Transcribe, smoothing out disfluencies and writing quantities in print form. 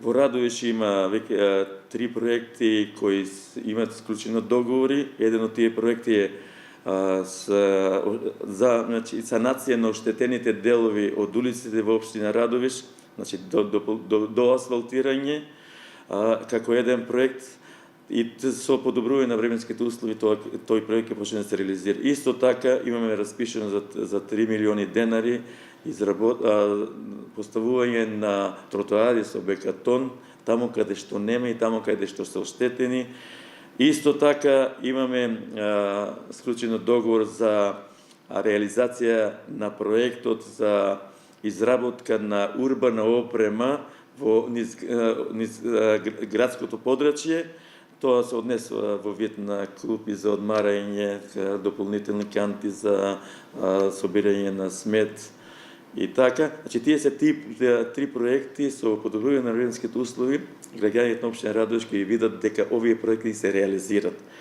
Во Радовиш има веќе 3 проекти кои имаат склучено договори. Еден од тие проекти е за санација на оштетените делови од улиците во општина Радовиш, до асфалтирање, како еден проект и со подобрување на временските услови тој проект ќе почне да се реализира. Исто така имаме распишено за 3 милиони денари поставување на тротоари со бекатон таму каде што нема и таму каде што се оштетени. Исто така имаме склучено договор за реализација на проектот за изработка на урбана опрема низ градското подрачје. Тоа се однесува во вид на клупи за одмарање, дополнителни канти за собирање на смет и така. Значи, тие се 3 проекти со подобрување на временските услови. Граѓаните на општина Радовиш ќе видат дека овие проекти се реализират.